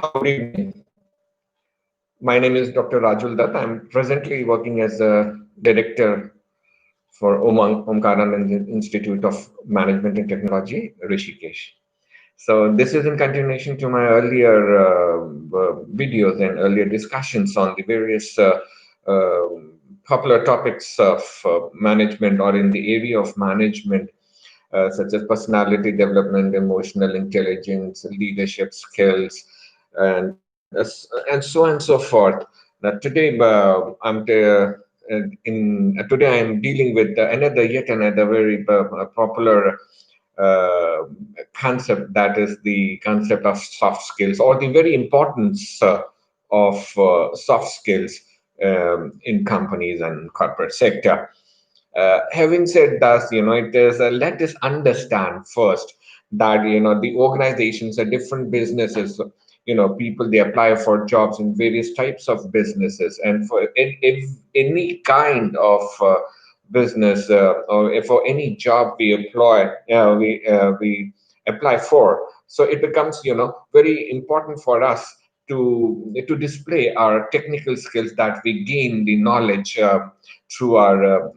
Good evening. My name is Dr. Rajul Dutt. I'm presently working as a director for Omkaranand Institute of Management and Technology, Rishikesh. So this is in continuation to my earlier videos and earlier discussions on the various uh, popular topics of management or in the area of management, such as personality development, emotional intelligence, leadership skills, and so on and so forth. Now today, today I am dealing with yet another very popular uh, concept, that is the concept of soft skills, or the very importance of soft skills in companies and corporate sector. Having said that, it is let us understand first that the organizations, the different businesses, people, they apply for jobs in various types of businesses, and for if any kind of business, or if for any job we we apply for, so it becomes very important for us to display our technical skills that we gain the knowledge through our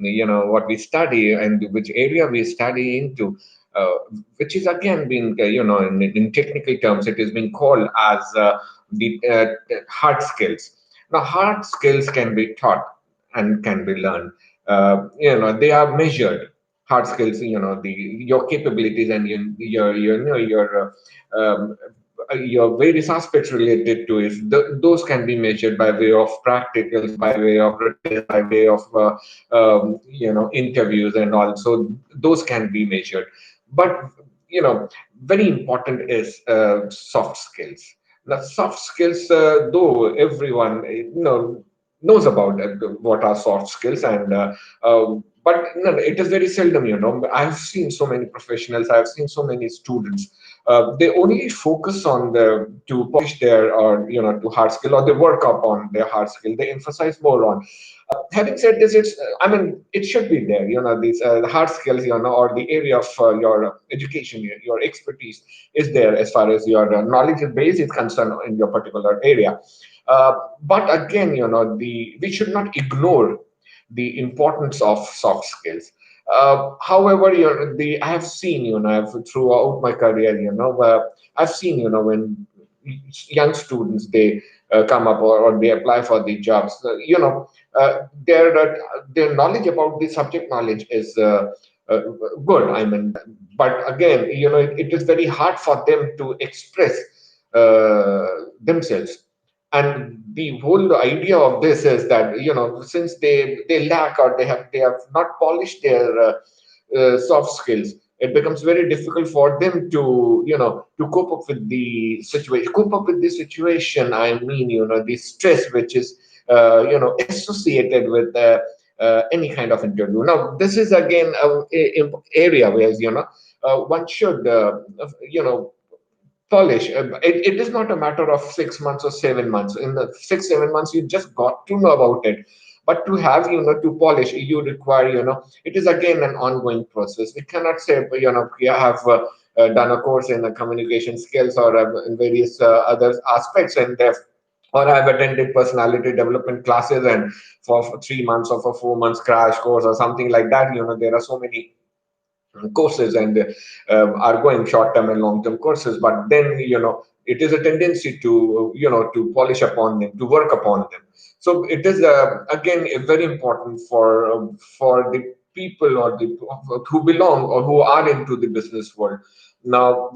what we study and which area we study into, uh, which is again being in technical terms it is being called as the hard skills. Now hard skills can be taught and can be learned. They are measured. Hard skills, the your capabilities and your various aspects related to it, those can be measured by way of practicals, by way of written, by way of interviews, and also those can be measured. But very important is soft skills. Now soft skills, though everyone knows about what are soft skills, and but no, it is very seldom. I've seen so many professionals, I've seen so many students, they only focus on the to polish their, or to hard skill, or they work upon their hard skill, they emphasize more on. Having said this, it's I mean, it should be there, these the hard skills, or the area of your education, your expertise is there as far as your knowledge base is concerned in your particular area. But again, the we should not ignore the importance of soft skills. However, I have seen, I've throughout my career, I've seen, when young students, they come up, or they apply for the jobs, their knowledge about the subject knowledge is uh, good. I mean, but again, it is very hard for them to express themselves. And the whole idea of this is that since they lack, or they have not polished their soft skills, it becomes very difficult for them to to cope up with the situation. I mean, the stress which is associated with any kind of interview. Now this is again a area where one should polish. It is not a matter of 6 months or 7 months. In the 6 7 months, you just got to know about it. But to have, to polish, you require, it is again an ongoing process. We cannot say, we have done a course in communication skills, or in various other aspects, and or I've attended personality development classes, and for 3 months or for 4 months crash course or something like that. There are so many courses, and are going short-term and long-term courses, but then it is a tendency to to polish upon them, to work upon them. So it is again very important for the people, or the who belong, or who are into the business world. Now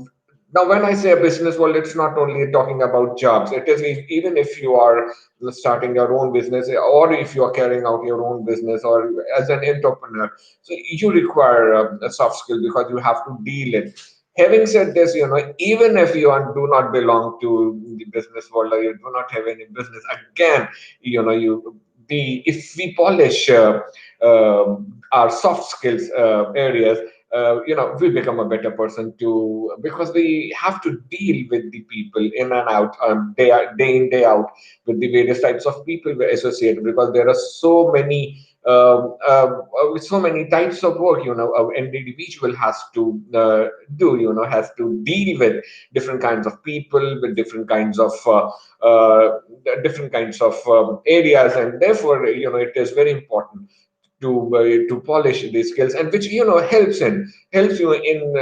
now when I say a business world, it's not only talking about jobs. It is even if you are starting your own business, or if you are carrying out your own business, or as an entrepreneur, so you require a soft skill, because you have to deal it. Having said this, even if you do not belong to the business world, or you do not have any business, again, you the if we polish our soft skills areas, we become a better person too, because we have to deal with the people in and out, day in day out, with the various types of people we associate, because there are so many with so many types of work, an individual has to do, has to deal with different kinds of people, with uh, different kinds of areas, and therefore, it is very important to polish these skills, and which helps you in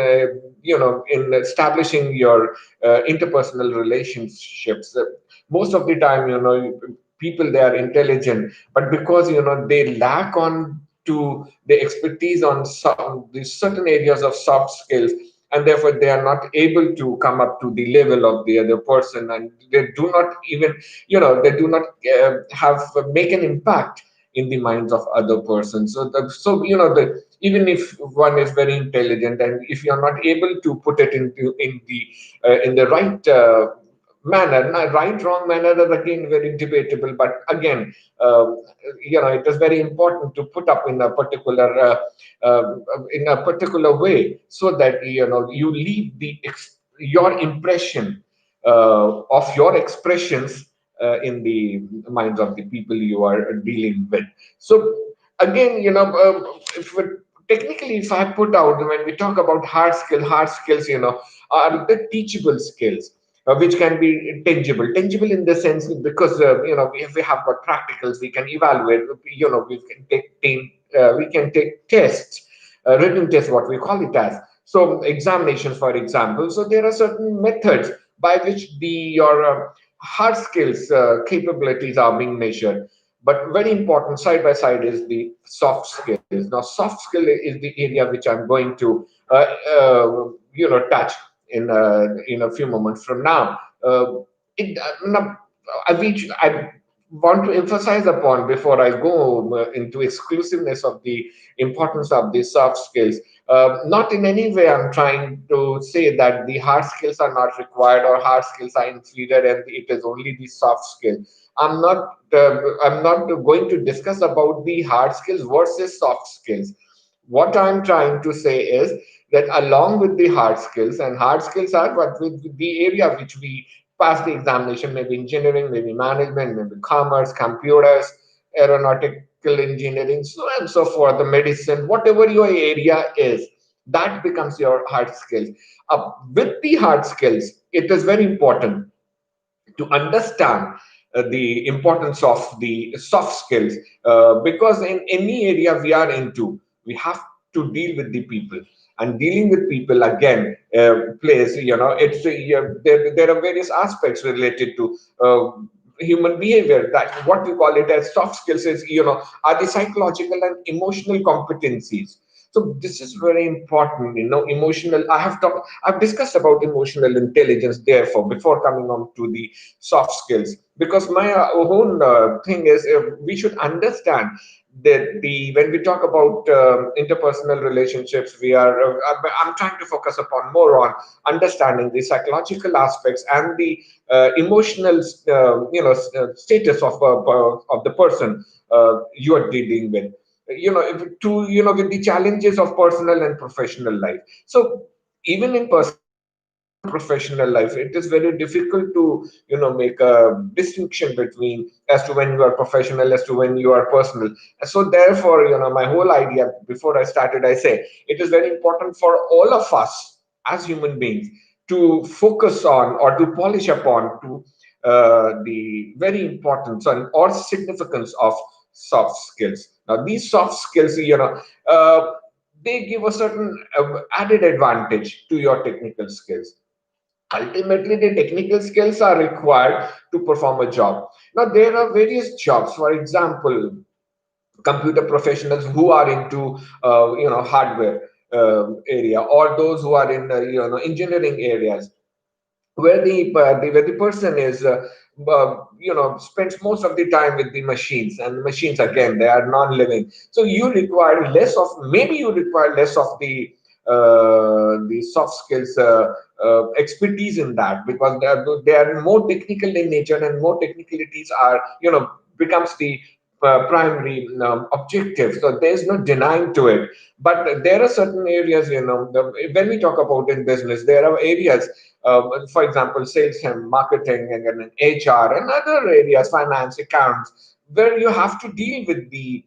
in establishing your interpersonal relationships. Most of the time, people, they are intelligent, but because they lack on to the expertise on some these certain areas of soft skills, and therefore they are not able to come up to the level of the other person, and they do not even they do not have make an impact in the minds of other persons. So even if one is very intelligent, and if you are not able to put it in the right manner, not right wrong manner is again very debatable. But again, it is very important to put up in a particular way, so that you leave your impression of your expressions in the minds of the people you are dealing with. So again, technically, if I put out, when we talk about hard skills, are the teachable skills, which can be tangible in the sense, because if we have got practicals, we can evaluate, we can take tests, written tests, what we call it as. So examinations, for example. So there are certain methods by which your hard skills capabilities are being measured. But very important, side by side, is the soft skills. Now, soft skill is the area which I'm going to touch in a few moments from now. Now, I want to emphasize upon, before I go into exclusiveness of the importance of the soft skills. Not in any way I'm trying to say that the hard skills are not required, or hard skills are inferior and it is only the soft skill. I'm not going to discuss about the hard skills versus soft skills. What I'm trying to say is that along with the hard skills, and hard skills are what with the area which we pass the examination, maybe engineering, maybe management, maybe commerce, computers, aeronautical engineering, so on and so forth, the medicine, whatever your area is, that becomes your hard skills. With the hard skills, it is very important to understand the importance of the soft skills, because in any area we are into, we have to deal with the people, and dealing with people again plays, there are various aspects related to human behavior, that what we call it as soft skills is, are the psychological and emotional competencies. So this is very important, emotional. I've discussed about emotional intelligence, therefore, before coming on to the soft skills, because my own thing is, we should understand that when we talk about interpersonal relationships, I'm trying to focus upon more on understanding the psychological aspects and the emotional status of the person you are dealing with, with the challenges of personal and professional life. So even in professional life, it is very difficult to make a distinction between, as to when you are professional, as to when you are personal. So therefore, my whole idea, before I started, I say it is very important for all of us as human beings to focus on, or to polish upon, to the very importance or significance of soft skills. Now these soft skills, they give a certain added advantage to your technical skills. Ultimately, the technical skills are required to perform a job. Now there are various jobs, for example, computer professionals who are into hardware area, or those who are in engineering areas, where the person is spends most of the time with the machines, and the machines, again, they are non-living. So you require less of the soft skills expertise in that, because they are more technical in nature, and more technicalities are becomes the primary objective. So there's no denying to it. But there are certain areas, when we talk about in business, there are areas, for example, sales and marketing, and HR, and other areas, finance, accounts, where you have to deal with the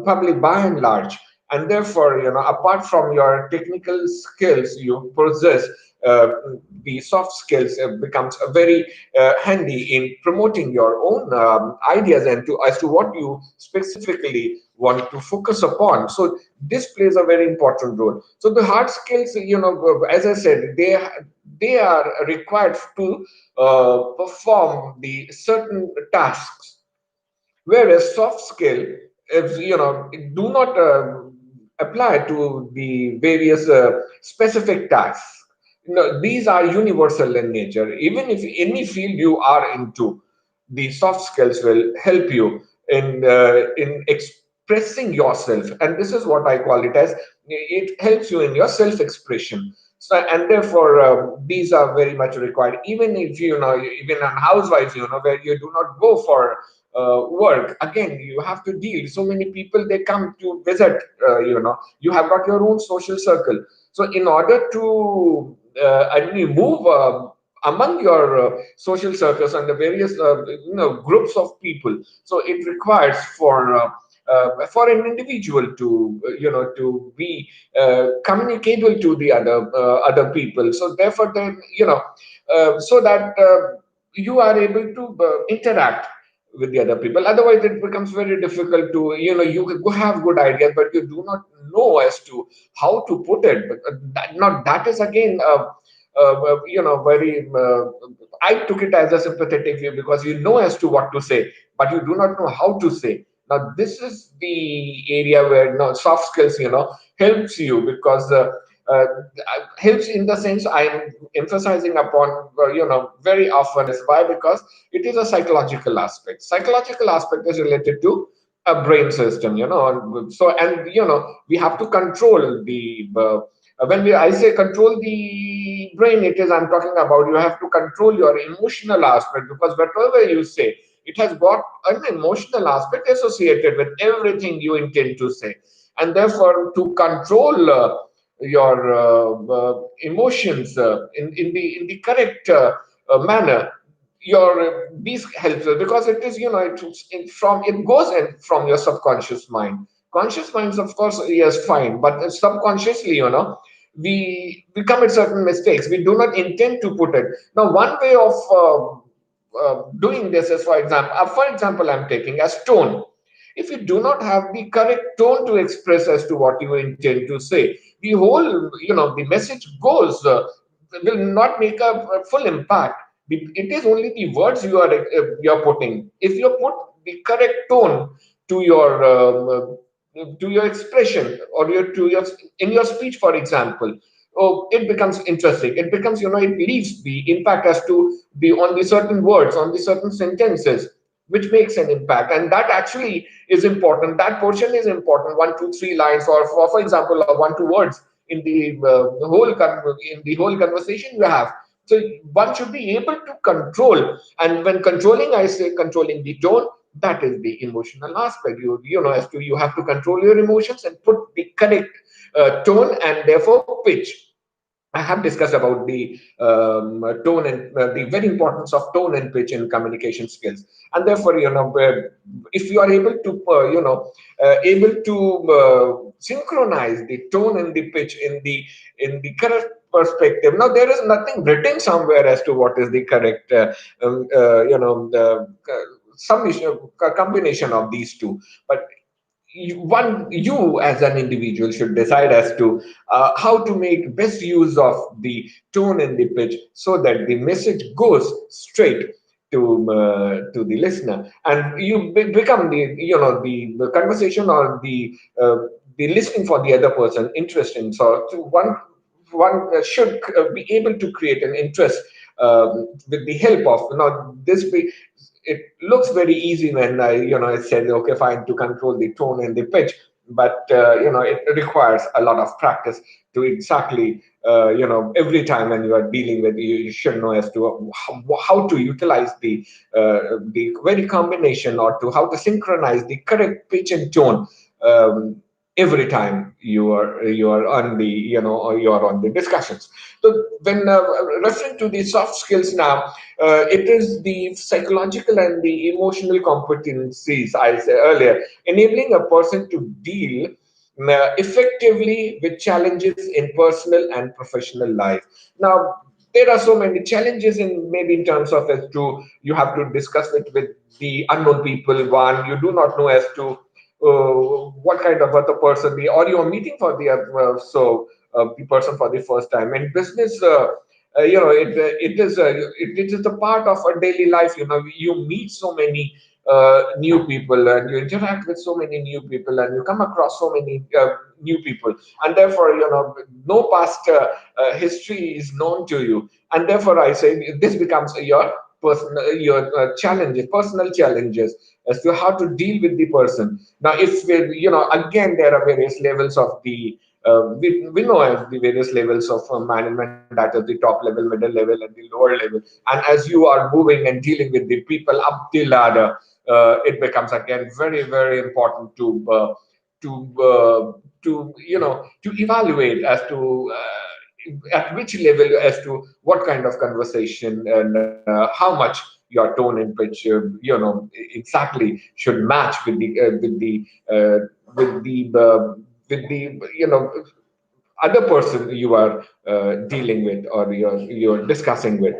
probably by and large. And therefore, apart from your technical skills you possess, uh, the soft skills becomes very handy in promoting your own ideas and to as to what you specifically want to focus upon. So this plays a very important role. So the hard skills, as I said, they are required to perform the certain tasks, whereas soft skill, if do not apply to the various specific tasks. These are universal in nature. Even if any field you are into, the soft skills will help you in expressing yourself, and this is what I call it as, it helps you in your self expression. So, and therefore these are very much required, even if even on housewives, where you do not go for work. Again, you have to deal so many people, they come to visit. You have got your own social circle. So in order to move among your social circles and the various groups of people, so it requires for an individual to to be communicable to the other people. So therefore then so that you are able to interact with the other people. Otherwise it becomes very difficult to, you have good ideas but you do not know as to how to put it. But that is again very I took it as a sympathetic view, because you know as to what to say but you do not know how to say. Now this is the area where soft skills helps you, because uh, helps in the sense I am emphasizing upon very often. Is why? Because it is a psychological aspect. Psychological aspect is related to a brain system, so, and we have to control the when I say control the brain, it is, I'm talking about, you have to control your emotional aspect, because whatever you say, it has got an emotional aspect associated with everything you intend to say. And therefore to control your emotions in the correct manner, your these helps, because it is, it goes in from your subconscious mind. Conscious minds, of course, yes, fine, but subconsciously, we commit certain mistakes. We do not intend to put it. Now one way of doing this is, for example, I'm taking as tone. If you do not have the correct tone to express as to what you intend to say, the whole, the message goes will not make a full impact. It is only the words you're putting. If you put the correct tone to your expression, or to your in your speech, for example, oh, it becomes interesting. It becomes, it leaves the impact as to the on the certain words, on the certain sentences, which makes an impact. And that actually is important. That portion is important. One, two, three lines, or for example, one, two words in the in the whole conversation you have. So one should be able to control. And when controlling, I say controlling the tone. That is the emotional aspect. As to, you have to control your emotions and put the correct tone, and therefore pitch. I have discussed about the tone and the very importance of tone and pitch in communication skills. And therefore, if you are able to, able to synchronize the tone and the pitch in the correct perspective. Now, there is nothing written somewhere as to what is the correct, some combination of these two, but you as an individual should decide as to how to make best use of the tone and the pitch, so that the message goes straight to the listener, and you become the conversation, or the listening for the other person interesting. So should be able to create an interest with the help of, this be it looks very easy when I said, okay, fine, to control the tone and the pitch, but it requires a lot of practice to exactly every time when you are dealing with, you should know as to how to utilize the very combination, or to how to synchronize the correct pitch and tone. every time you are on the or you are on the discussions. So when referring to the soft skills now, it is the psychological and the emotional competencies I said earlier, enabling a person to deal effectively with challenges in personal and professional life. Now, there are so many challenges in maybe in terms of as to you have to discuss it with the unknown people. One, you do not know as to what kind of other person the or you're meeting for the the person for the first time. In business, it is a part of a daily life. You meet so many new people and you interact with so many new people and you come across so many new people, and therefore no past history is known to you, and therefore I say this becomes your your challenges, personal challenges as to how to deal with the person. Now, if again, there are various levels of the we know as the various levels of management, that is the top level, middle level, and the lower level. And as you are moving and dealing with the people up the ladder, it becomes again very, very important to evaluate as to at which level, as to what kind of conversation and how much your tone and pitch exactly should match uh, with the with the other person you are dealing with or you're discussing with.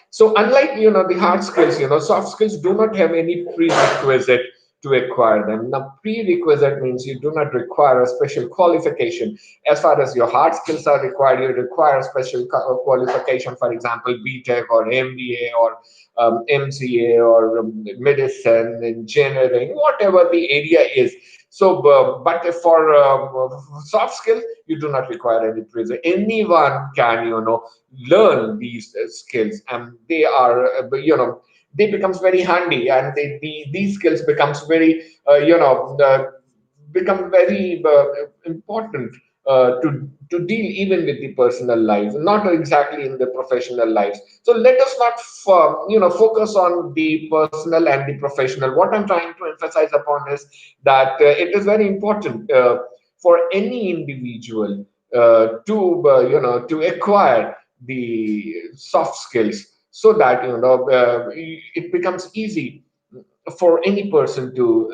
So unlike the hard skills, soft skills do not have any prerequisite to acquire them. Now, prerequisite means you do not require a special qualification. As far as your hard skills are required, you require a special qualification, for example, BTech or MBA or MCA or medicine, engineering, whatever the area is. So, but for soft skills, you do not require any training. Anyone can, learn these skills, and they are, they becomes very handy, and these skills becomes very, become very important to deal even with the personal lives, not exactly in the professional lives. So let us not focus on the personal and the professional. What I'm trying to emphasize upon is that it is very important for any individual to acquire the soft skills, so that it becomes easy for any person to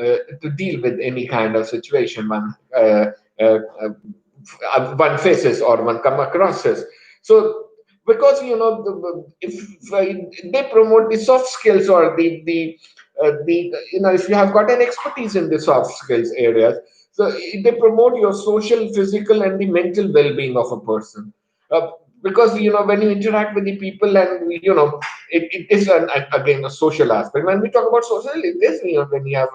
deal with any kind of situation uh, uh, one faces or one come across it. So because if they promote the soft skills or the if you have got an expertise in the soft skills areas, so they promote your social, physical, and the mental well-being of a person. uh, because when you interact with the people, and it is again a social aspect. When we talk about social, it is when you have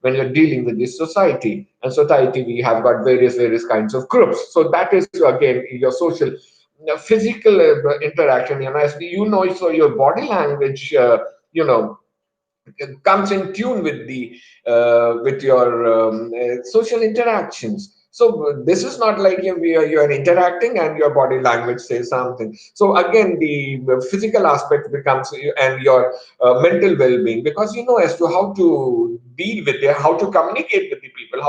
when you're dealing with this society, and society, we have got various kinds of groups. So that is again your social, physical interaction. As so your body language comes in tune with your social interactions. So this is not like you're interacting and your body language says something. So again, the physical aspect becomes, and your mental well-being, because as to how to deal with it, how to communicate with the people,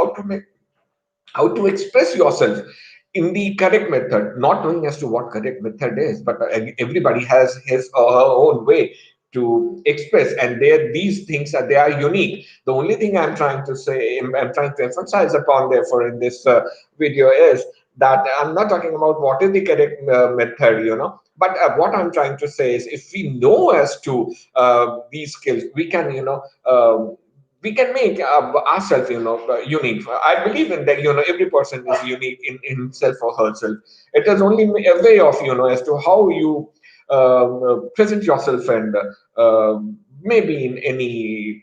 how to express yourself in the correct method, not knowing as to what correct method is, but everybody has his or her own way to express, and these things are, they are unique. The only thing I'm trying to emphasize upon, therefore, in this video is that I'm not talking about what is the correct method, but what I'm trying to say is, if we know as to these skills, we can we can make ourselves unique. I believe in that every person is unique in himself or herself. It is only a way of as to how you present yourself, and maybe in any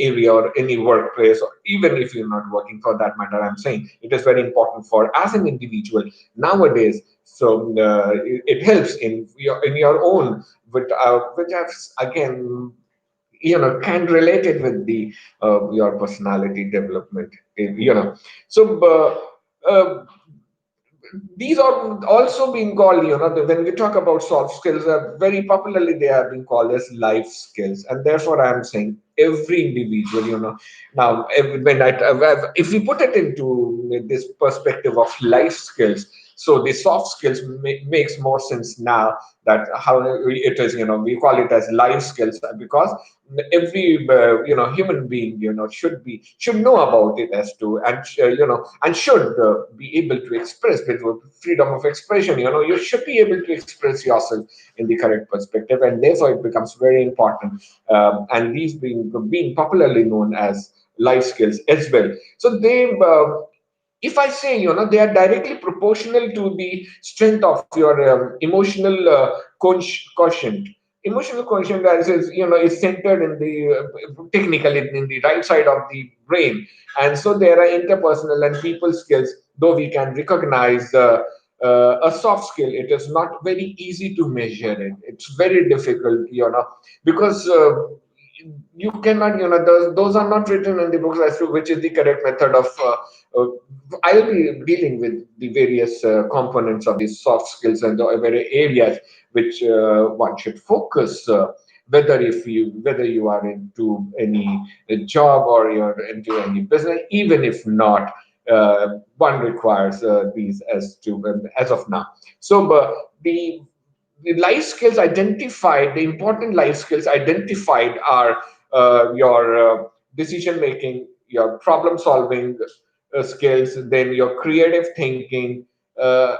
area or any workplace, or even if you're not working for that matter. I'm saying it is very important for as an individual nowadays. So it helps in your own, which has again can relate it with the your personality development, so these are also being called, when we talk about soft skills, very popularly they are being called as life skills. And therefore, I am saying every individual, now if we put it into this perspective of life skills, so the soft skills makes more sense now, that how it is, we call it as life skills, because every human being, should know about it, as to, and and should be able to express with freedom of expression. You should be able to express yourself in the correct perspective, and therefore it becomes very important. And these being popularly known as life skills as well. So they, if I say, they are directly proportional to the strength of your emotional quotient. Emotional quotient, as is, is centered in the technically in the right side of the brain, and so there are interpersonal and people skills. Though we can recognize a soft skill, it is not very easy to measure it. It's very difficult, because you cannot, those are not written in the books as to which is the correct method of. Uh, I'll be dealing with the various components of these soft skills and the very areas which one should focus. Whether you are into any job, or you're into any business, even if not, one requires these as of now. So the life skills identified, the important life skills identified are your decision making, your problem solving skills, then your creative thinking. Uh,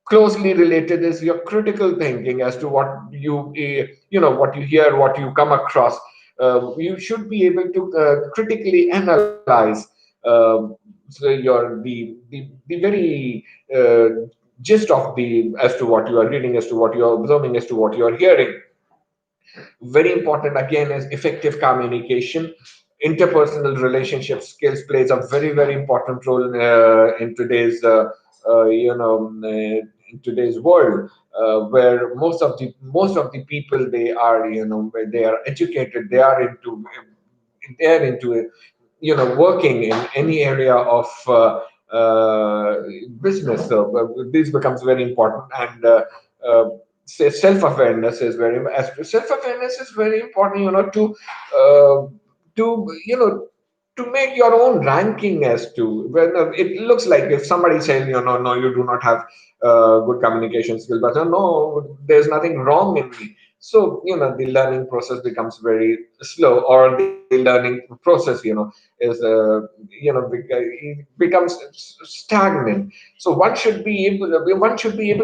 Closely related is your critical thinking, as to what what you hear, what you come across. You should be able to critically analyze so the very gist of the as to what you are reading, as to what you are observing, as to what you are hearing. Very important again is effective communication. Interpersonal relationship skills plays a very important role in today's in today's world, where most of the people, they are, where they are educated, they are into working in any area of business. So this becomes very important. And say self-awareness is self-awareness is very important, uh, to make your own ranking, as to when it looks like, if somebody says, no, you do not have good communication skills, but no, there's nothing wrong in me. So the learning process becomes very slow, or the learning process, is it becomes stagnant. So one should be able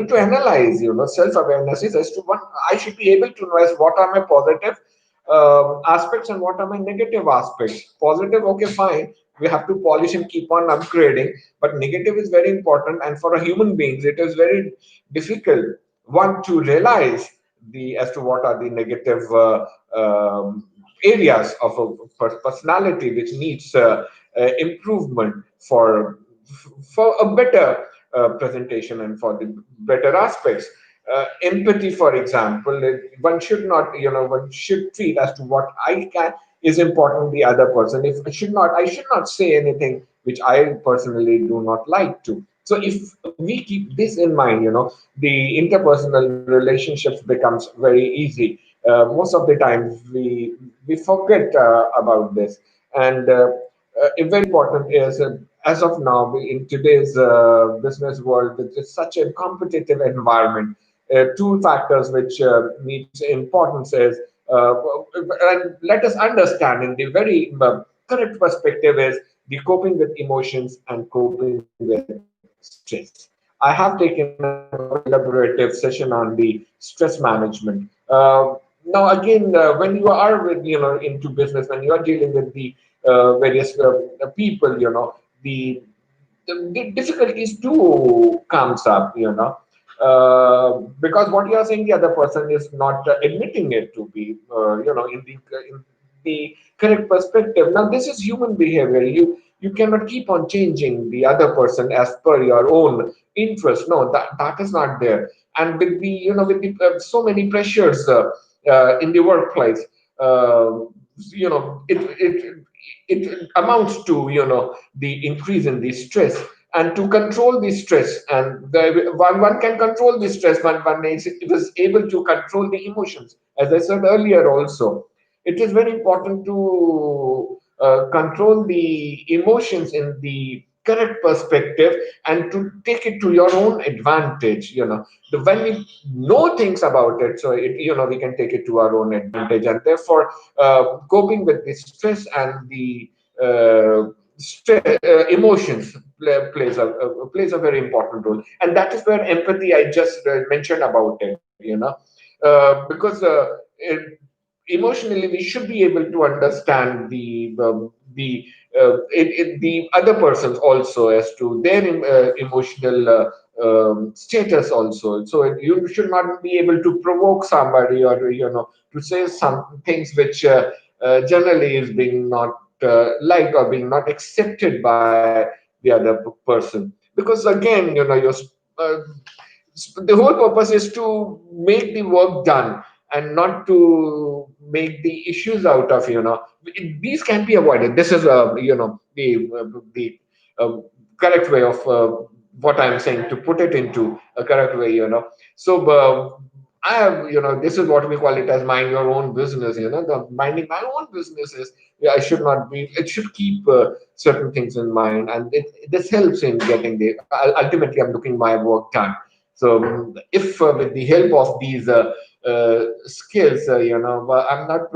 to analyze, self-awareness is as to one. I should be able to know as what are my positive aspects and what are my negative aspects. Positive, okay, fine. We have to polish and keep on upgrading, but negative is very important. And for a human beings, it is very difficult one to realize the as to what are the negative areas of a personality which needs improvement for a better presentation and for the better aspects. Empathy, for example, one should not, one should treat as to what I can is important the other person. If I should not say anything which I personally do not like to. So if we keep this in mind, the interpersonal relationships becomes very easy. Most of the time we forget about this. And very important is, as of now, in today's business world, with such a competitive environment, two factors which needs importance is, uh, and let us understand in the very correct perspective, is the coping with emotions and coping with stress. I have taken a elaborative session on the stress management. Now again, when you are into business, when you are dealing with the various people, the difficulties too comes up, because what you are saying, the other person is not admitting it to be, in the correct perspective. Now, this is human behavior. You cannot keep on changing the other person as per your own interest. No, that is not there. And with the so many pressures in the workplace, uh, it amounts to the increase in the stress. And to control the stress, and one can control the stress when one is able to control the emotions, as I said earlier also. It is very important to control the emotions in the correct perspective and to take it to your own advantage. When we know things about it, so we can take it to our own advantage, and therefore coping with the stress and the emotions plays a very important role, and that is where empathy I just mentioned about it. Because emotionally we should be able to understand the other persons also as to their emotional status also. So you should not be able to provoke somebody, or to say some things which generally is being not liked or being not accepted by the other person. Because again, uh, the whole purpose is to make the work done and not to make the issues out of. These can be avoided. This is the uh, correct way of what I'm saying, to put it into a correct way. So I have, this is what we call it as mind your own business. The minding my own business is, yeah, I should not be, it should keep certain things in mind, and this helps in getting the ultimately I'm looking my work done. So if with the help of these skills, I'm not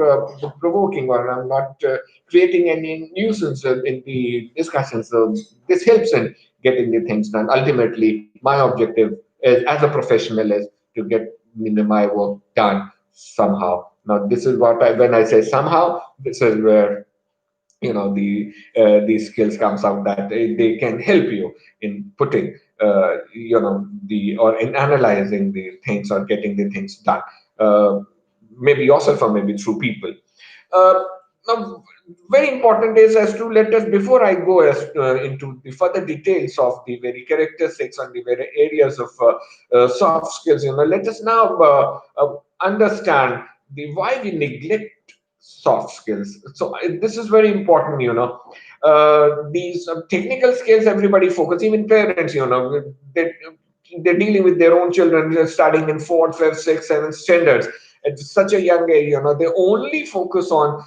provoking, or I'm not creating any nuisance in the discussion. So this helps in getting the things done. Ultimately, my objective is, as a professional, is to get my work done somehow. Now, this is what when I say somehow, this is where these skills comes out, that they can help you in putting the or in analyzing the things or getting the things done, uh, maybe yourself or maybe through people. uh, Now, very important is, as to, let us, before I go into the further details of the very characteristics and the very areas of soft skills, let us now understand the why we neglect soft skills. So this is very important. These technical skills everybody focus, even parents. They, they're dealing with their own children, they're studying in fourth, fifth, sixth, seventh standards at such a young age. They only focus on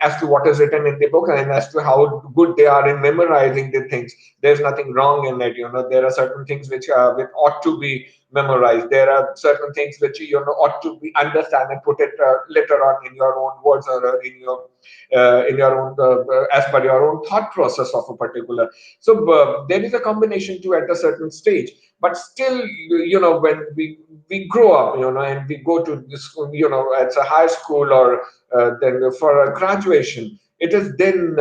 as to what is written in the book, and as to how good they are in memorizing the things. There's nothing wrong in it. There are certain things which ought to be memorized. There are certain things which ought to be understand and put it later on in your own words, or in your own as per your own thought process of a particular. So there is a combination too at a certain stage. But still, when we grow up, and we go to this, it's a high school, or then for a graduation, it is then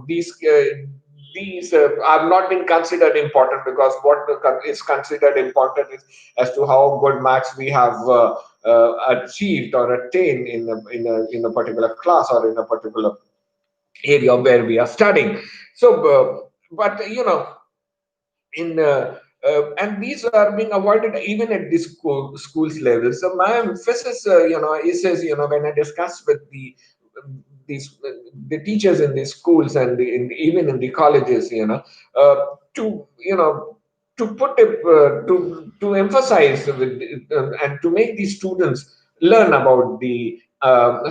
these have not been considered important, because what is considered important is as to how good marks we have achieved or attained in a particular class, or in a particular area where we are studying. So but in and these are being avoided even at the schools level. So my emphasis, is, says, when I discuss with these the teachers in the schools, and even in the colleges, to to put it to emphasize with and to make these students learn about the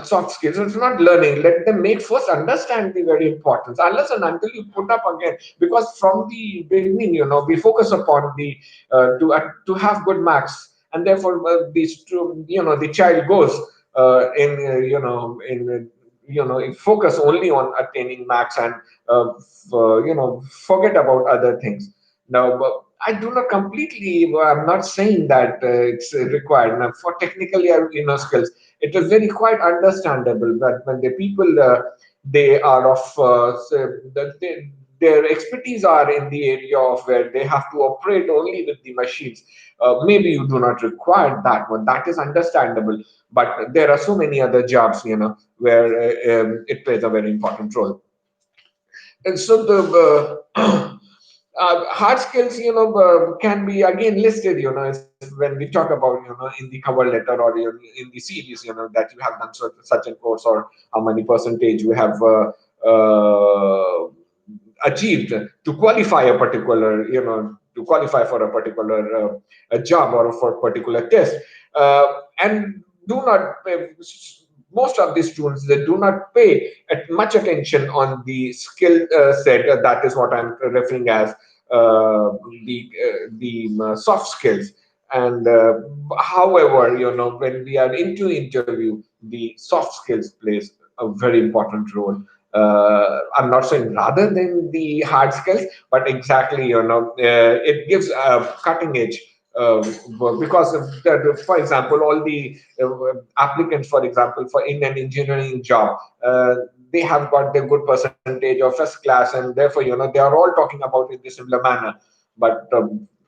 soft skills. It's not learning. Let them make first understand the very importance. Unless and until you put up again, because from the beginning, we focus upon to have good marks, and therefore the child goes in focus only on attaining marks, and forget about other things. Now, I do not completely. I'm not saying that it's required. Now, for technically, skills, it is very quite understandable that when the people they are of their expertise are in the area of where they have to operate only with the machines. Maybe you do not require that one. That is understandable. But there are so many other jobs, where it plays a very important role. And so the hard skills, can be again listed, when we talk about, in the cover letter, or in the series, that you have done such a course, or how many percentage you have achieved to qualify a particular, to qualify for a particular a job, or for a particular test. And do not most of the students, they do not pay much attention on the skill set. That is what I'm referring as the soft skills. And however, when we are into interview, the soft skills plays a very important role. I'm not saying rather than the hard skills, but exactly, it gives a cutting edge. Because of for example, all the applicants, for example, for in an engineering job, they have got the good percentage of first class, and therefore, they are all talking about it in the similar manner. But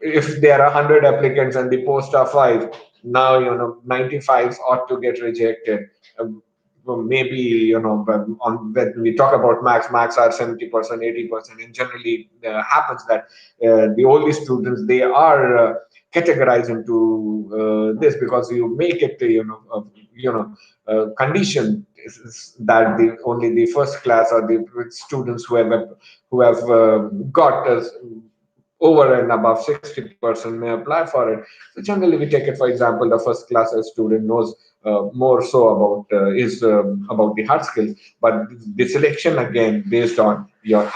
if there are 100 applicants and the post are five, now 95s ought to get rejected. Well, maybe but on when we talk about max are 70%, 80%, and generally happens that the only students, they are categorized into this, because you make it condition is that the only the first class or the students who have got over and above 60% may apply for it. So generally, we take it, for example, the first class student knows more so about the hard skills, but the selection again based on your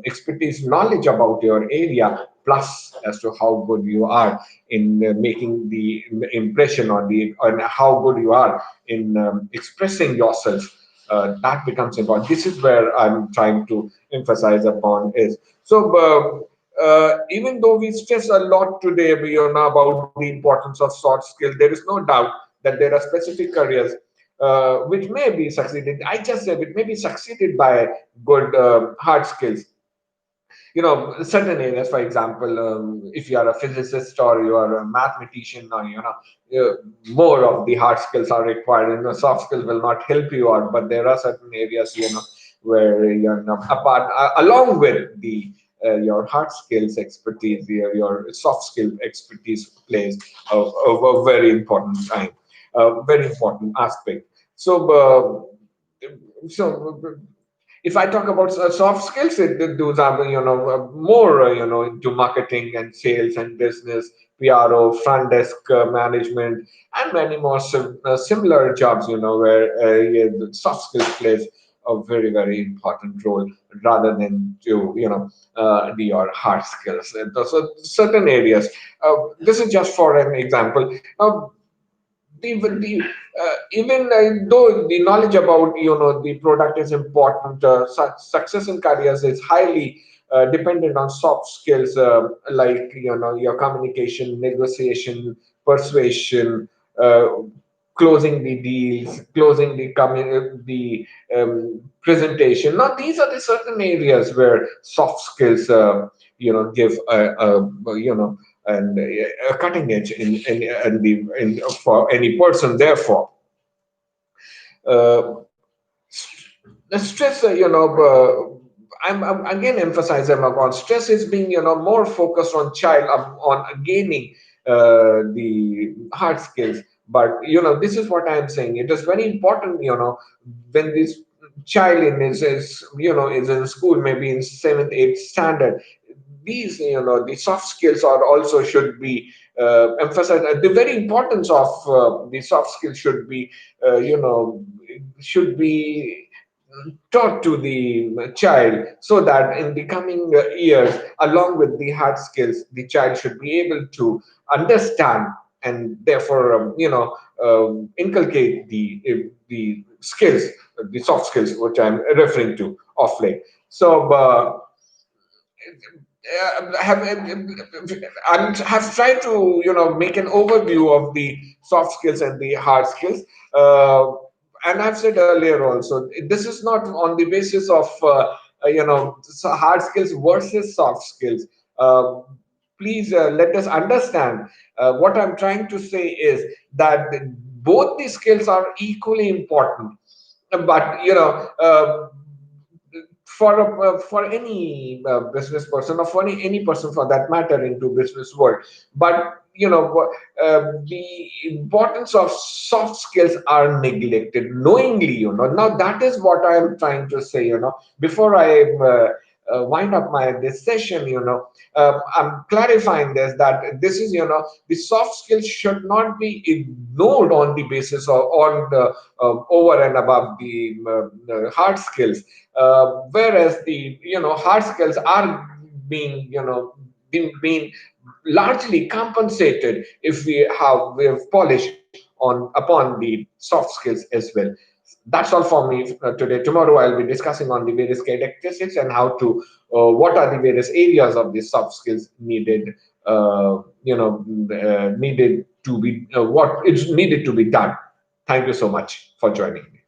expertise, knowledge about your area, plus as to how good you are in making the impression on how good you are in expressing yourself. That becomes important. This is where I'm trying to emphasize upon is so. Even though we stress a lot today, about the importance of soft skill, there is no doubt that there are specific careers which may be succeeded. I just said it may be succeeded by good hard skills. Certain areas, for example, if you are a physicist or you are a mathematician, or more of the hard skills are required, soft skills will not help you out. But there are certain areas, where apart along with the your hard skills expertise, your soft skill expertise plays a very important time, a very important aspect. So if I talk about soft skills, those are more into marketing and sales and business, PRO, front desk management, and many more similar jobs. Where yeah, the soft skills plays a very important role rather than to your hard skills. And so certain areas. This is just for an example. Even though the knowledge about the product is important, success in careers is highly dependent on soft skills, like your communication, negotiation, persuasion, uh, closing the deals, closing the presentation. Now these are the certain areas where soft skills give and a cutting edge for any person. Therefore, uh, the stress, I'm again emphasizing upon stress is being more focused on child, on gaining the hard skills. But this is what I'm saying. It is very important, when this child is in school, maybe in seventh, eighth standard. These the soft skills are also should be emphasized. The very importance of the soft skills should be taught to the child, so that in the coming years, along with the hard skills, the child should be able to understand, and therefore inculcate the skills, the soft skills which I'm referring to of late. So have tried to make an overview of the soft skills and the hard skills. And I've said earlier also, this is not on the basis of hard skills versus soft skills. Uh, Please let us understand. What I'm trying to say is that both these skills are equally important. But for any business person, or for any person for that matter into business world, but the importance of soft skills are neglected knowingly. Now that is what I am trying to say. Before I wind up my this session, I'm clarifying this, that this is, the soft skills should not be ignored on the basis of on the over and above the hard skills. Whereas the hard skills are being being largely compensated if we have polish on upon the soft skills as well. That's all for me today. Tomorrow I'll be discussing on the various characteristics and how to what are the various areas of the soft skills needed, needed to be what is needed to be done. Thank you so much for joining me.